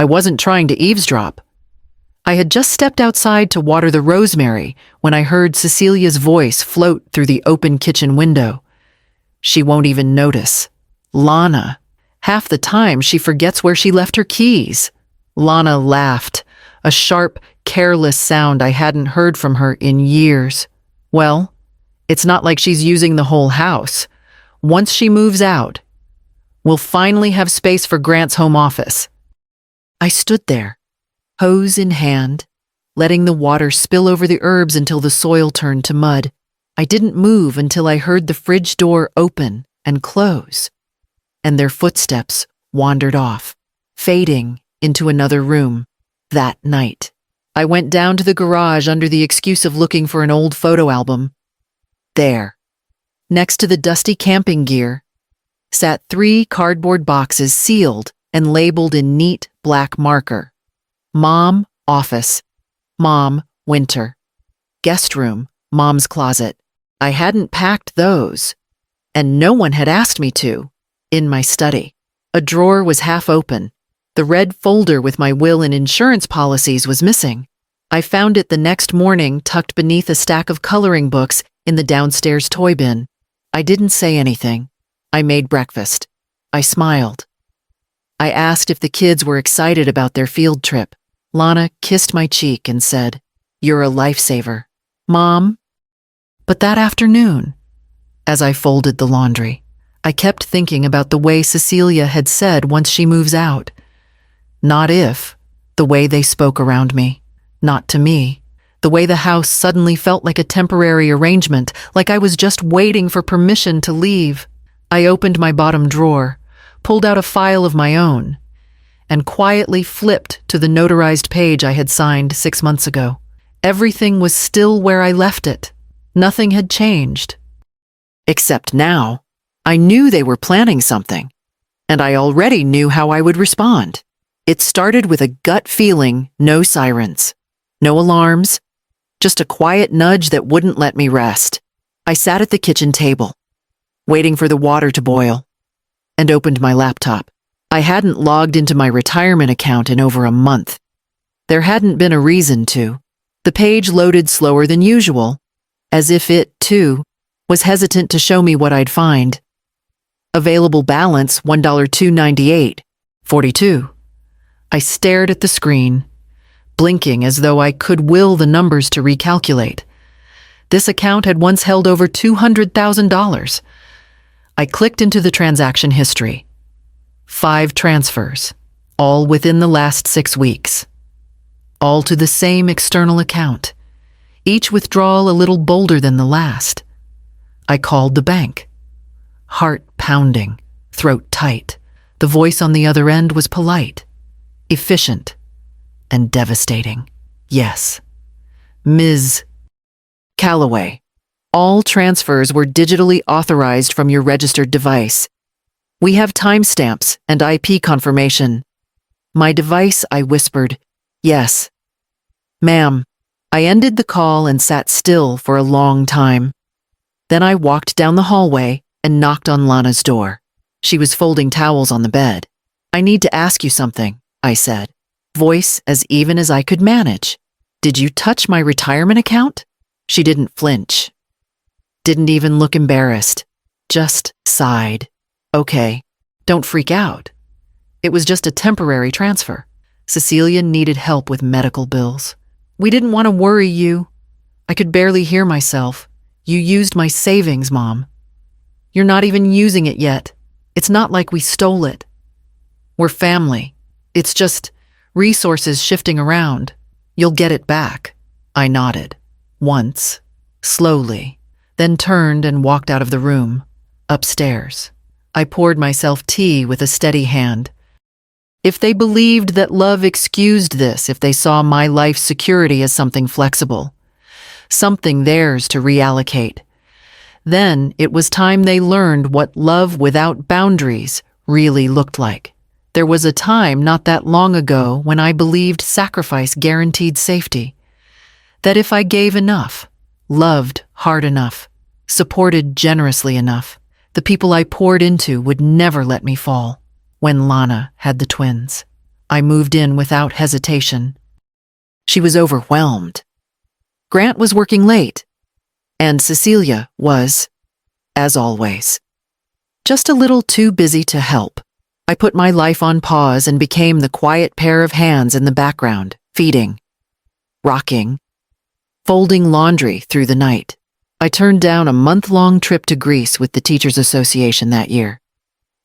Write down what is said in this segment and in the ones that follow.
I wasn't trying to eavesdrop. I had just stepped outside to water the rosemary when I heard Cecilia's voice float through the open kitchen window. She won't even notice. Lana. Half the time she forgets where she left her keys. Lana laughed, a sharp, careless sound I hadn't heard from her in years. Well, it's not like she's using the whole house. Once she moves out, we'll finally have space for Grant's home office. I stood there, hose in hand, letting the water spill over the herbs until the soil turned to mud. I didn't move until I heard the fridge door open and close, and their footsteps wandered off, fading into another room. That night, I went down to the garage under the excuse of looking for an old photo album. There, next to the dusty camping gear, sat 3 cardboard boxes sealed and labeled in neat black marker. Mom, office. Mom, winter. Guest room, Mom's closet. I hadn't packed those, and no one had asked me to. In my study, a drawer was half open. The red folder with my will and insurance policies was missing. I found it the next morning tucked beneath a stack of coloring books in the downstairs toy bin. I didn't say anything. I made breakfast. I smiled. I asked if the kids were excited about their field trip. Lana kissed my cheek and said, "You're a lifesaver, Mom." But that afternoon, as I folded the laundry, I kept thinking about the way Cecilia had said once she moves out. Not if, the way they spoke around me, not to me, the way the house suddenly felt like a temporary arrangement, like I was just waiting for permission to leave. I opened my bottom drawer, pulled out a file of my own, and quietly flipped to the notarized page I had signed 6 months ago. Everything was still where I left it. Nothing had changed. Except now, I knew they were planning something, and I already knew how I would respond. It started with a gut feeling, no sirens, no alarms, just a quiet nudge that wouldn't let me rest. I sat at the kitchen table, waiting for the water to boil, and opened my laptop. I hadn't logged into my retirement account in over a month. There hadn't been a reason to. The page loaded slower than usual, as if it, too, was hesitant to show me what I'd find. Available balance $1.298.42. I stared at the screen, blinking as though I could will the numbers to recalculate. This account had once held over $200,000. I clicked into the transaction history. 5 transfers, all within the last 6 weeks. All to the same external account, each withdrawal a little bolder than the last. I called the bank. Heart pounding, throat tight. The voice on the other end was polite, efficient, and devastating. Yes, Ms. Calloway. All transfers were digitally authorized from your registered device. We have timestamps and IP confirmation. My device, I whispered. Yes. Ma'am. I ended the call and sat still for a long time. Then I walked down the hallway and knocked on Lana's door. She was folding towels on the bed. "I need to ask you something," I said, voice as even as I could manage. "Did you touch my retirement account?" She didn't flinch. Didn't even look embarrassed. Just sighed. "Okay, don't freak out. It was just a temporary transfer. Cecilia needed help with medical bills. We didn't want to worry you." I could barely hear myself. "You used my savings, Mom. You're not even using it yet. It's not like we stole it. We're family. It's just resources shifting around. You'll get it back." I nodded. Once, slowly, then turned and walked out of the room, upstairs. I poured myself tea with a steady hand. If they believed that love excused this, if they saw my life security as something flexible, something theirs to reallocate, then it was time they learned what love without boundaries really looked like. There was a time not that long ago when I believed sacrifice guaranteed safety, that if I gave enough, loved hard enough, supported generously enough, the people I poured into would never let me fall. When Lana had the twins, I moved in without hesitation. She was overwhelmed. Grant was working late, and Cecilia was, as always, just a little too busy to help. I put my life on pause and became the quiet pair of hands in the background, feeding, rocking, folding laundry through the night. I turned down a month-long trip to Greece with the Teachers Association that year.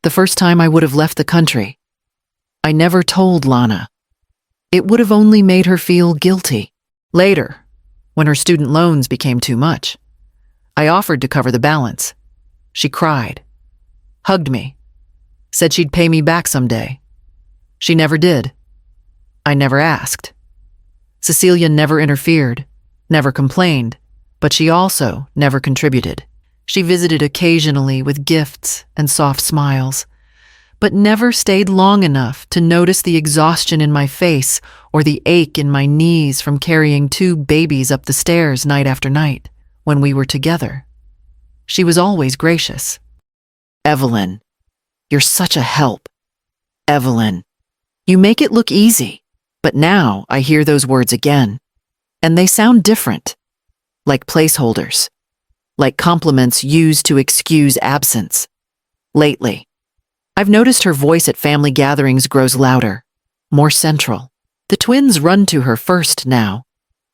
The first time I would have left the country. I never told Lana. It would have only made her feel guilty. Later, when her student loans became too much, I offered to cover the balance. She cried, hugged me, said she'd pay me back someday. She never did. I never asked. Cecilia never interfered, never complained, but she also never contributed. She visited occasionally with gifts and soft smiles, but never stayed long enough to notice the exhaustion in my face or the ache in my knees from carrying 2 babies up the stairs night after night when we were together. She was always gracious. Evelyn, you're such a help. Evelyn, you make it look easy, but now I hear those words again, and they sound different, like placeholders, like compliments used to excuse absence. Lately, I've noticed her voice at family gatherings grows louder, more central. The twins run to her first now.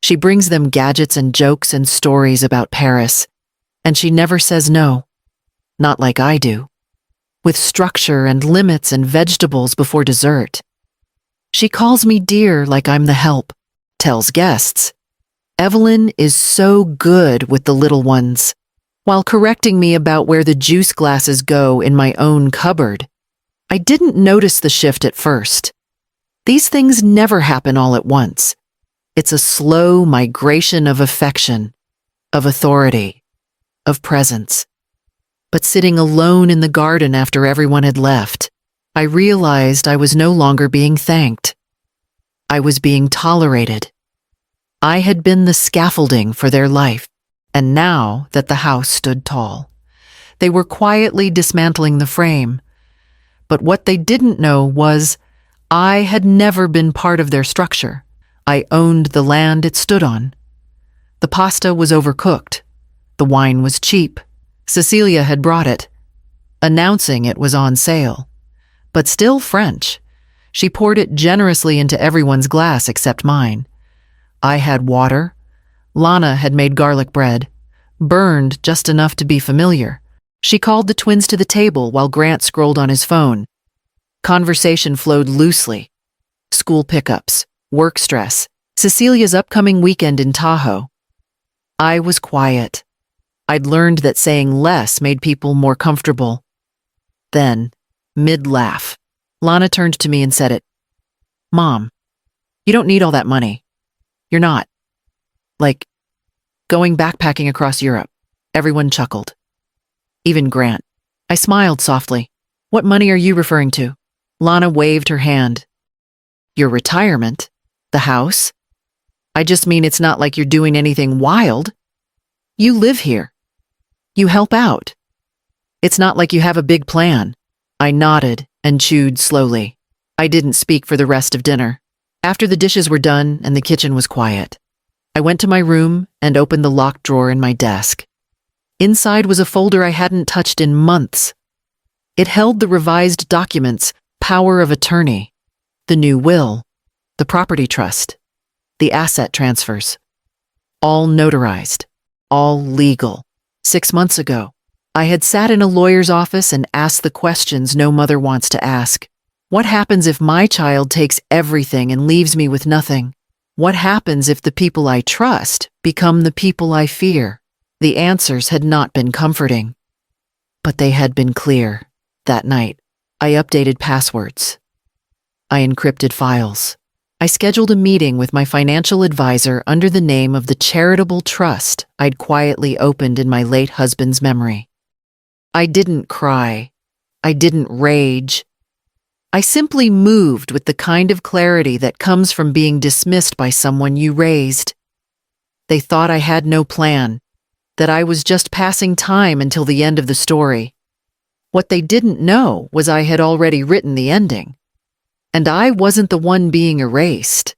She brings them gadgets and jokes and stories about Paris, and she never says no. Not like I do, with structure and limits and vegetables before dessert. She calls me dear like I'm the help, tells guests. Evelyn is so good with the little ones, while correcting me about where the juice glasses go in my own cupboard. I didn't notice the shift at first. These things never happen all at once. It's a slow migration of affection, of authority, of presence. But sitting alone in the garden after everyone had left, I realized I was no longer being thanked. I was being tolerated. I had been the scaffolding for their life, and now that the house stood tall, they were quietly dismantling the frame. But what they didn't know was I had never been part of their structure. I owned the land it stood on. The pasta was overcooked. The wine was cheap. Cecilia had brought it, announcing it was on sale. But still French. She poured it generously into everyone's glass except mine. I had water. Lana had made garlic bread, burned just enough to be familiar. She called the twins to the table while Grant scrolled on his phone. Conversation flowed loosely. School pickups, work stress, Cecilia's upcoming weekend in Tahoe. I was quiet. I'd learned that saying less made people more comfortable. Then, mid-laugh, Lana turned to me and said it. Mom, you don't need all that money. You're not. Like, going backpacking across Europe. Everyone chuckled. Even Grant. I smiled softly. What money are you referring to? Lana waved her hand. Your retirement? The house? I just mean it's not like you're doing anything wild. You live here. You help out. It's not like you have a big plan. I nodded and chewed slowly. I didn't speak for the rest of dinner. After the dishes were done and the kitchen was quiet, I went to my room and opened the locked drawer in my desk. Inside was a folder I hadn't touched in months. It held the revised documents, power of attorney, the new will, the property trust, the asset transfers. All notarized, all legal. 6 months ago, I had sat in a lawyer's office and asked the questions no mother wants to ask. What happens if my child takes everything and leaves me with nothing? What happens if the people I trust become the people I fear? The answers had not been comforting, but they had been clear. That night, I updated passwords. I encrypted files. I scheduled a meeting with my financial advisor under the name of the charitable trust I'd quietly opened in my late husband's memory. I didn't cry. I didn't rage. I simply moved with the kind of clarity that comes from being dismissed by someone you raised. They thought I had no plan, that I was just passing time until the end of the story. What they didn't know was I had already written the ending. And I wasn't the one being erased.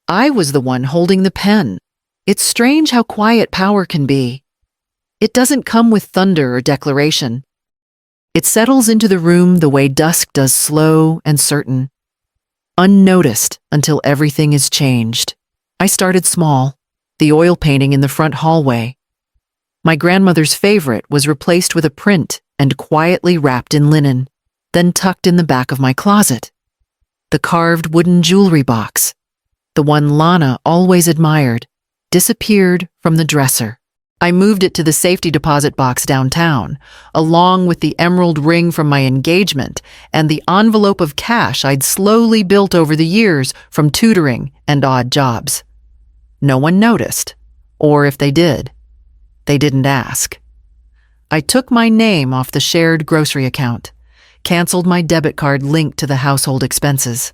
I was the one holding the pen. It's strange how quiet power can be. It doesn't come with thunder or declaration. It settles into the room the way dusk does, slow and certain, unnoticed until everything is changed. I started small, the oil painting in the front hallway. My grandmother's favorite was replaced with a print and quietly wrapped in linen, then tucked in the back of my closet. The carved wooden jewelry box, the one Lana always admired, disappeared from the dresser. I moved it to the safety deposit box downtown, along with the emerald ring from my engagement and the envelope of cash I'd slowly built over the years from tutoring and odd jobs. No one noticed, or if they did, they didn't ask. I took my name off the shared grocery account, canceled my debit card linked to the household expenses.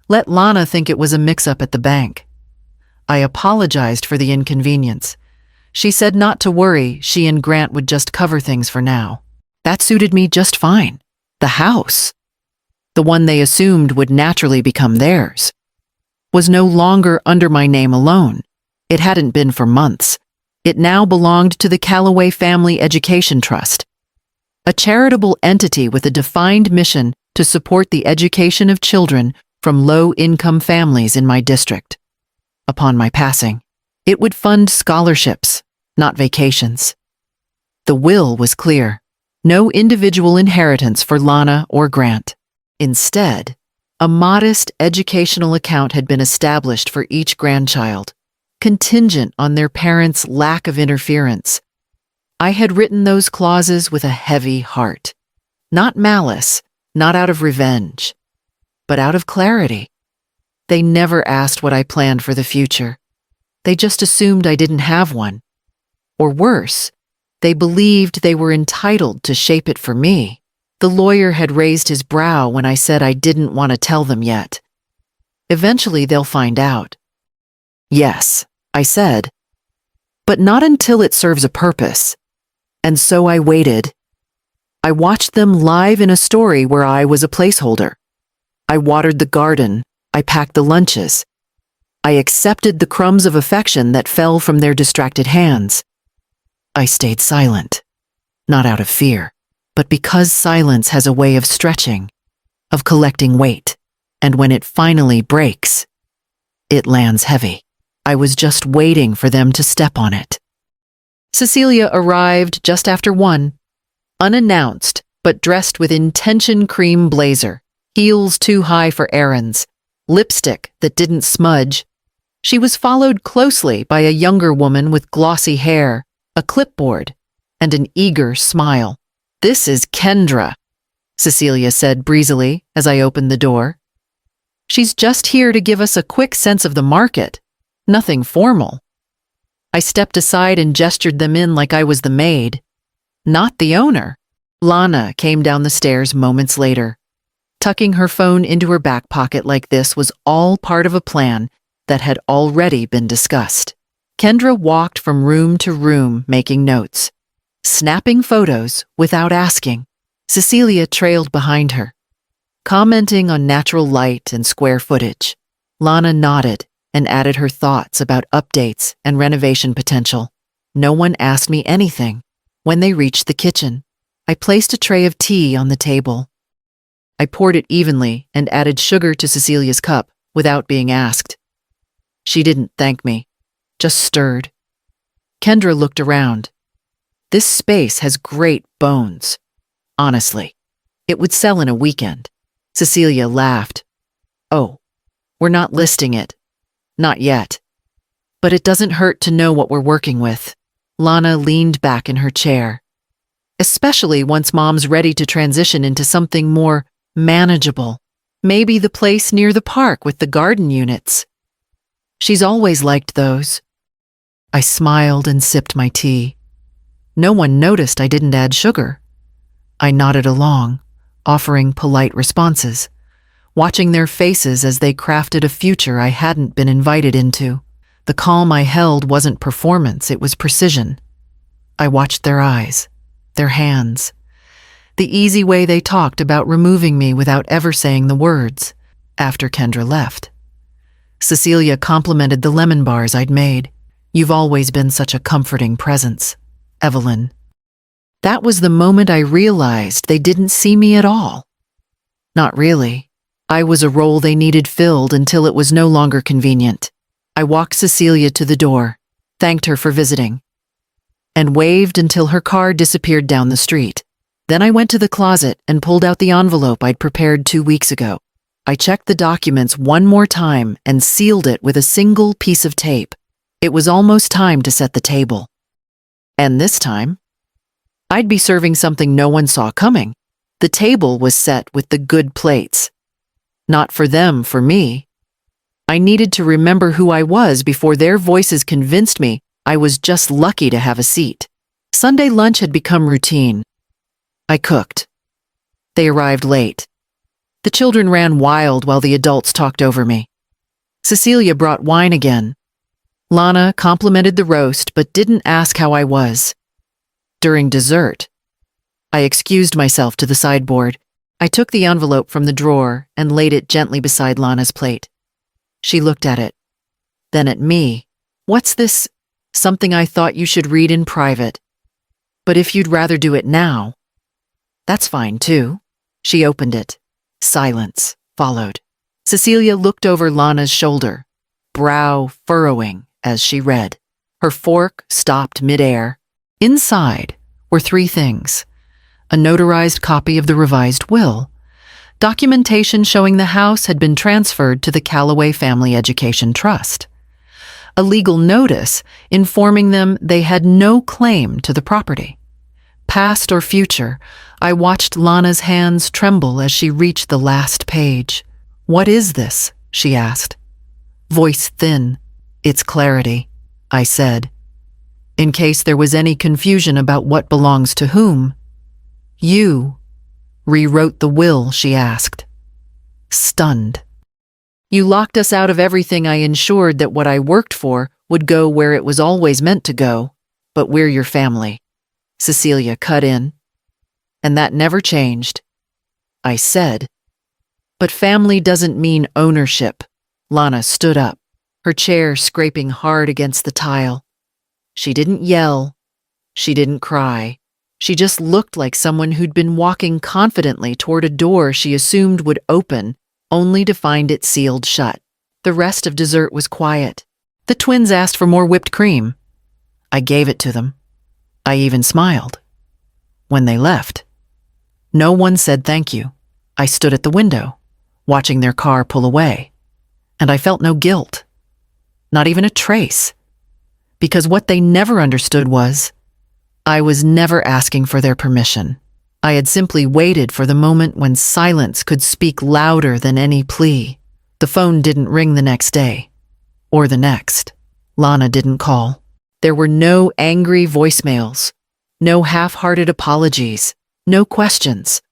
Let Lana think it was a mix-up at the bank. I apologized for the inconvenience. She said not to worry, she and Grant would just cover things for now. That suited me just fine. The house, the one they assumed would naturally become theirs, was no longer under my name alone. It hadn't been for months. It now belonged to the Callaway Family Education Trust, a charitable entity with a defined mission to support the education of children from low-income families in my district. Upon my passing, it would fund scholarships, not vacations. The will was clear. No individual inheritance for Lana or Grant. Instead, a modest educational account had been established for each grandchild, contingent on their parents' lack of interference. I had written those clauses with a heavy heart. Not malice, not out of revenge, but out of clarity. They never asked what I planned for the future. They just assumed I didn't have one. Or worse, they believed they were entitled to shape it for me. The lawyer had raised his brow when I said I didn't want to tell them yet. Eventually they'll find out. Yes, I said, but not until it serves a purpose. And so I waited. I watched them live in a story where I was a placeholder. I watered the garden. I packed the lunches. I accepted the crumbs of affection that fell from their distracted hands. I stayed silent, not out of fear, but because silence has a way of stretching, of collecting weight, and when it finally breaks, it lands heavy. I was just waiting for them to step on it. Cecilia arrived just after 1, unannounced, but dressed with intention cream blazer, heels too high for errands, lipstick that didn't smudge. She was followed closely by a younger woman with glossy hair, a clipboard, and an eager smile. "This is Kendra," Cecilia said breezily as I opened the door. "She's just here to give us a quick sense of the market. Nothing formal." I stepped aside and gestured them in like I was the maid, not the owner. Lana came down the stairs moments later. Tucking her phone into her back pocket like this was all part of a plan that had already been discussed. Kendra walked from room to room making notes, snapping photos without asking. Cecilia trailed behind her, commenting on natural light and square footage. Lana nodded and added her thoughts about updates and renovation potential. No one asked me anything. When they reached the kitchen, I placed a tray of tea on the table. I poured it evenly and added sugar to Cecilia's cup without being asked. She didn't thank me, just stirred. Kendra looked around. This space has great bones. Honestly, it would sell in a weekend. Cecilia laughed. "Oh, we're not listing it. Not yet. But it doesn't hurt to know what we're working with." Lana leaned back in her chair. "Especially once Mom's ready to transition into something more manageable. Maybe the place near the park with the garden units. She's always liked those." I smiled and sipped my tea. No one noticed I didn't add sugar. I nodded along, offering polite responses, watching their faces as they crafted a future I hadn't been invited into. The calm I held wasn't performance, it was precision. I watched their eyes, their hands, The easy way they talked about removing me without ever saying the words, after Kendra left. Cecilia complimented the lemon bars I'd made. "You've always been such a comforting presence, Evelyn." That was the moment I realized they didn't see me at all. Not really. I was a role they needed filled until it was no longer convenient. I walked Cecilia to the door, thanked her for visiting, and waved until her car disappeared down the street. Then I went to the closet and pulled out the envelope I'd prepared 2 weeks ago. I checked the documents one more time and sealed it with a single piece of tape. It was almost time to set the table. And this time, I'd be serving something no one saw coming. The table was set with the good plates. Not for them, for me. I needed to remember who I was before their voices convinced me I was just lucky to have a seat. Sunday lunch had become routine. I cooked. They arrived late. The children ran wild while the adults talked over me. Cecilia brought wine again. Lana complimented the roast but didn't ask how I was. During dessert, I excused myself to the sideboard. I took the envelope from the drawer and laid it gently beside Lana's plate. She looked at it, then at me. "What's this? Something I thought you should read in private. But if you'd rather do it now, that's fine too." She opened it. Silence followed. Cecilia looked over Lana's shoulder, brow furrowing as she read. Her fork stopped midair. Inside were 3 things: a notarized copy of the revised will, documentation showing the house had been transferred to the Callaway Family Education Trust, a legal notice informing them they had no claim to the property. Past or future, I watched Lana's hands tremble as she reached the last page. "What is this?" she asked. Voice thin. "It's clarity," I said. "In case there was any confusion about what belongs to whom." "You rewrote the will?" she asked. Stunned. "You locked us out of everything I ensured that what I worked for would go where it was always meant to go, but we're your family," Cecilia cut in. "And that never changed," I said. "But family doesn't mean ownership." Lana stood up, her chair scraping hard against the tile. She didn't yell. She didn't cry. She just looked like someone who'd been walking confidently toward a door she assumed would open, only to find it sealed shut. The rest of dessert was quiet. The twins asked for more whipped cream. I gave it to them. I even smiled. When they left, no one said thank you. I stood at the window, watching their car pull away, and I felt no guilt. Not even a trace. Because what they never understood was, I was never asking for their permission. I had simply waited for the moment when silence could speak louder than any plea. The phone didn't ring the next day, or the next. Lana didn't call. There were no angry voicemails, no half-hearted apologies, no questions,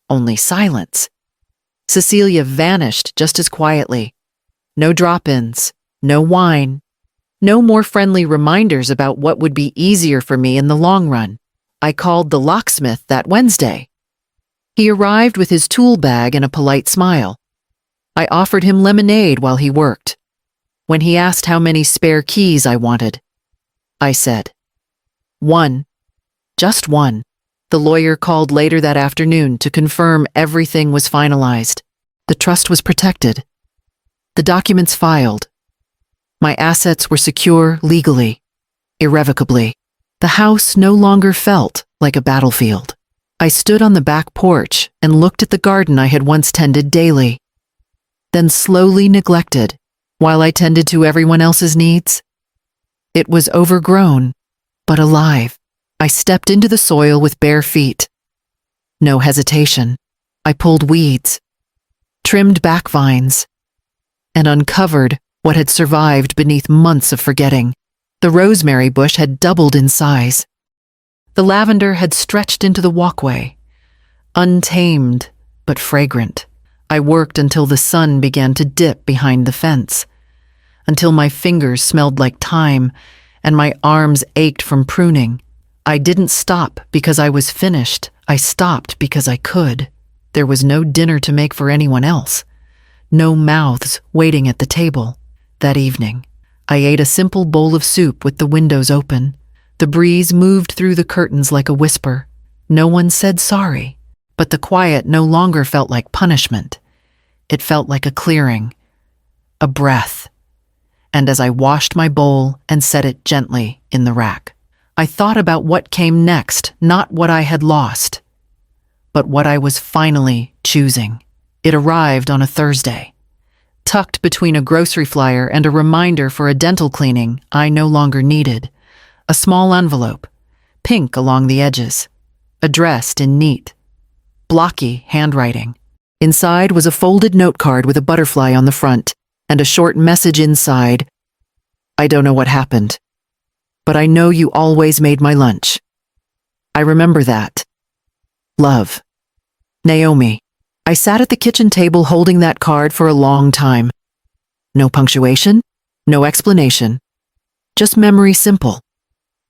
only silence. Cecilia vanished just as quietly. No drop-ins, no wine, no more friendly reminders about what would be easier for me in the long run. I called the locksmith that Wednesday. He arrived with his tool bag and a polite smile. I offered him lemonade while he worked. When he asked how many spare keys I wanted, I said, 1. Just 1. The lawyer called later that afternoon to confirm everything was finalized. The trust was protected. The documents filed. My assets were secure legally, irrevocably. The house no longer felt like a battlefield. I stood on the back porch and looked at the garden I had once tended daily, then slowly neglected while I tended to everyone else's needs. It was overgrown, but alive. I stepped into the soil with bare feet. No hesitation. I pulled weeds, trimmed back vines, and uncovered what had survived beneath months of forgetting. The rosemary bush had doubled in size. The lavender had stretched into the walkway, untamed but fragrant. I worked until the sun began to dip behind the fence, until my fingers smelled like thyme and my arms ached from pruning. I didn't stop because I was finished. I stopped because I could. There was no dinner to make for anyone else. No mouths waiting at the table. That evening, I ate a simple bowl of soup with the windows open. The breeze moved through the curtains like a whisper. No one said sorry, but the quiet no longer felt like punishment. It felt like a clearing, a breath. And as I washed my bowl and set it gently in the rack, I thought about what came next, not what I had lost, but what I was finally choosing. It arrived on a Thursday, tucked between a grocery flyer and a reminder for a dental cleaning I no longer needed. A small envelope, pink along the edges, addressed in neat, blocky handwriting. Inside was a folded note card with a butterfly on the front and a short message inside. I don't know what happened, but I know you always made my lunch. I remember that. Love. Naomi. I sat at the kitchen table holding that card for a long time. No punctuation, no explanation. Just memory simple,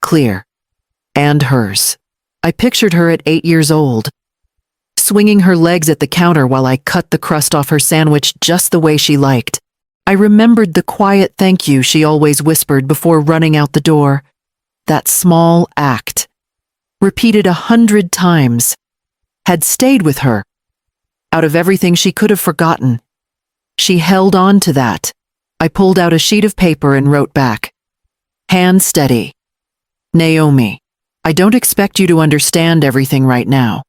clear, and hers. I pictured her at 8 years old, swinging her legs at the counter while I cut the crust off her sandwich just the way she liked. I remembered the quiet thank you she always whispered before running out the door. That small act, repeated 100 times, had stayed with her. Out of everything she could have forgotten, she held on to that. I pulled out a sheet of paper and wrote back. Hand steady. Naomi, I don't expect you to understand everything right now,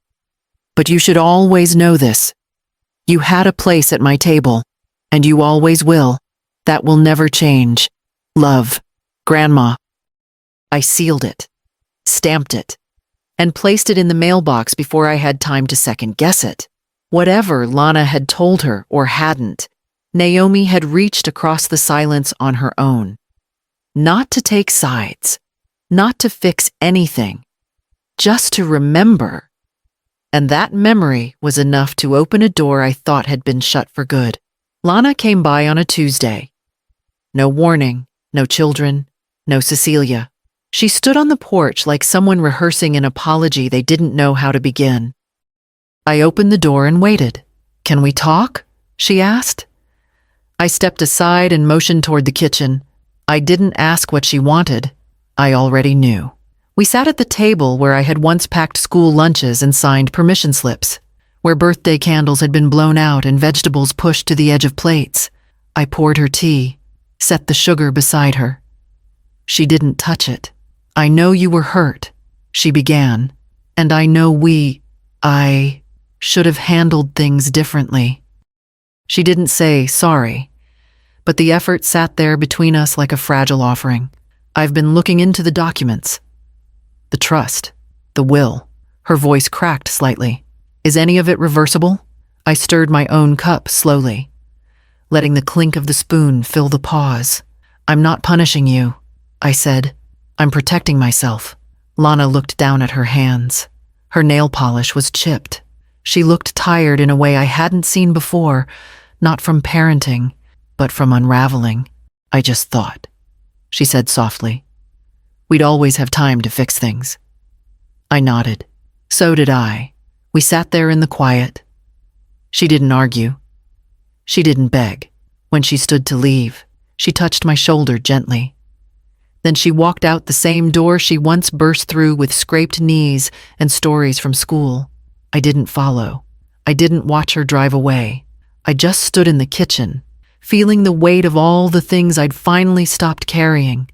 but you should always know this. You had a place at my table, and you always will. That will never change. Love, Grandma. I sealed it, stamped it, and placed it in the mailbox before I had time to second-guess it. Whatever Lana had told her or hadn't, Naomi had reached across the silence on her own. Not to take sides, not to fix anything, just to remember. And that memory was enough to open a door I thought had been shut for good. Lana came by on a Tuesday. No warning, no children, no Cecilia. She stood on the porch like someone rehearsing an apology they didn't know how to begin. I opened the door and waited. Can we talk? She asked. I stepped aside and motioned toward the kitchen. I didn't ask what she wanted. I already knew. We sat at the table where I had once packed school lunches and signed permission slips, where birthday candles had been blown out and vegetables pushed to the edge of plates. I poured her tea, set the sugar beside her. She didn't touch it. I know you were hurt, she began, and I know I should have handled things differently. She didn't say sorry, but the effort sat there between us like a fragile offering. I've been looking into the documents. The trust, the will. Her voice cracked slightly. Is any of it reversible? I stirred my own cup slowly, letting the clink of the spoon fill the pause. I'm not punishing you, I said. I'm protecting myself. Lana looked down at her hands. Her nail polish was chipped. She looked tired in a way I hadn't seen before, not from parenting, but from unraveling. I just thought, she said softly. We'd always have time to fix things. I nodded. So did I. We sat there in the quiet. She didn't argue. She didn't beg. When she stood to leave, she touched my shoulder gently. Then she walked out the same door she once burst through with scraped knees and stories from school. I didn't follow. I didn't watch her drive away. I just stood in the kitchen, feeling the weight of all the things I'd finally stopped carrying.